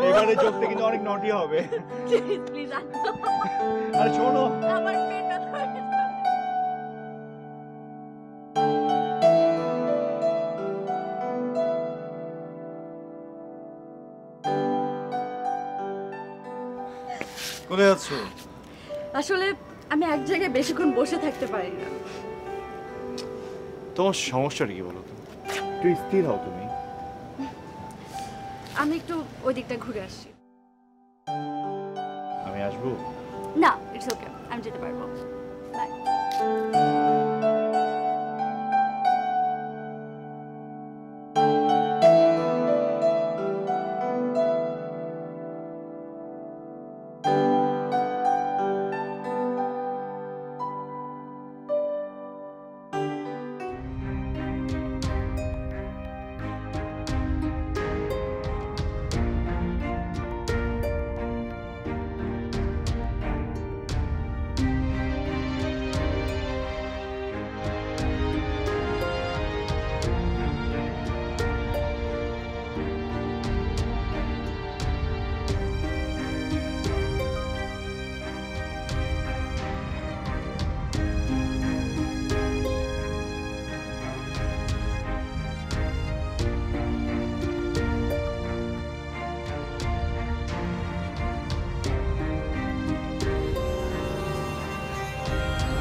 এবারে চোখটা কিন্তু অনেক নটি হবে। প্লিজ আরে শোনো, আমার পেট ব্যথা হয়ে গেছে। কোথায় যাচ্ছ? আসলে আমি এক জায়গায় বেশিক্ষণ বসে থাকতে পারি না। তোমার সমস্যাটা কি বলো তো? একটু স্থির হও তুমি। আমি একটু ওই দিকটা ঘুরে আসছি। আমি আসবো? না, ইটস ওকে, আমি যেতে পারবো। বাই।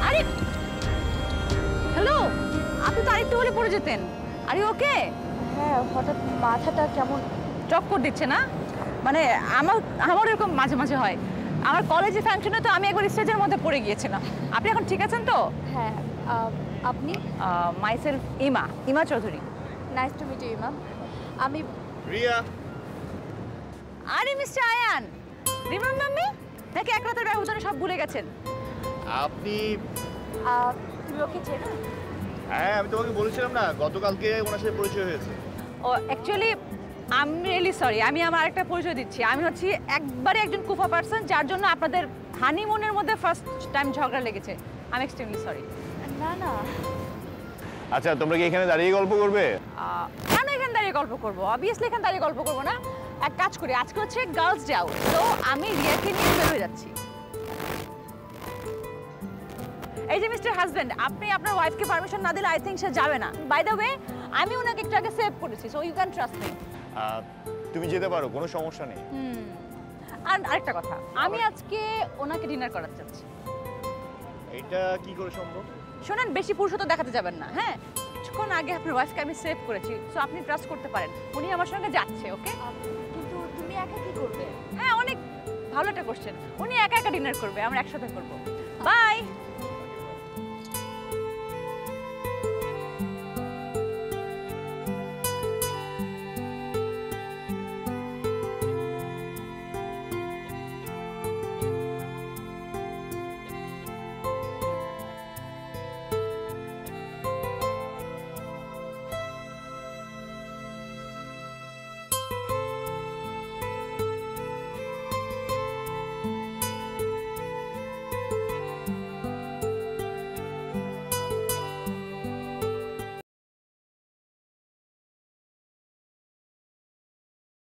আরে হ্যালো, আপনি তো আরেকটু হলে পড়ে যেতেন। আরে ওকে? হ্যাঁ, হঠাৎ মাথাটা কেমন চক্কর দিচ্ছে না? মানে আমার এরকম মাঝে মাঝে হয়। আমার কলেজে ফাংশনে তো আমি একবার স্টেজের মধ্যে পড়ে গিয়েছিলাম। আপনি এখন ঠিক আছেন তো? হ্যাঁ, আপনি? Myself Ima Chowdhury. Nice to meet you Ima. আমি রিয়া। আরে মিস্টার আয়ান, রিমেম্বার মি? নাকি এক রাতের ব্যবধানে সব ভুলে গেছেন? আপনি? তুমি ওকে চেনো? হ্যাঁ, আমি তোমাকে বলেছিলাম না গতকালকে ওনার সাথে পরিচয় হয়েছে। ও actually I am really sorry, আমি আমার আরেকটা পরিচয় দিচ্ছি। আমি হচ্ছি একবারে একজন কুফা পার্সন, যার জন্য আপনাদের হানিমুনের মধ্যে ফার্স্ট টাইম ঝগড়া লেগেছে। I am extremely sorry. না না, আচ্ছা, তোমরা কি এখানে দাঁড়িয়ে গল্প করবে? কেন এখানে দাঁড়িয়ে গল্প করবো? অবভিয়াসলি এখানে দাঁড়িয়ে গল্প করবো না। এক কাজ করি, আজকে হচ্ছে গার্লস ডে আউট, তো আমি রিয়াকে নিয়ে বের হয়ে যাচ্ছি। এই যে মিস্টার হাজবেন্ড, আপনি আপনার ওয়াইফকে পারমিশন না দিলে আই থিংক সে যাবে না। বাই দ্য ওয়ে, আমি ওনাকে একটু আগে সেভ করেছি, so you can trust me. তুমি যেতে পারো, কোনো সমস্যা নেই। আর আরেকটা কথা, আমি আজকে ওনাকে ডিনার করাতে চাচ্ছি। এটা কি করে সম্ভব? শোনেন, বেশি পুরুষত্ব দেখাতে যাবেন না, হ্যাঁ? কিছুক্ষণ আগে আপনার ওয়াইফকে আমি সেভ করেছি, সো আপনি ট্রাস্ট করতে পারেন। উনি আমার সঙ্গে যাচ্ছে, ওকে? কিন্তু তুমি একা কি করবে? হ্যাঁ, অনেক ভালো একটা কোশ্চেন। উনি একা একা ডিনার করবে, আমরা একসাথে করবো। বাই।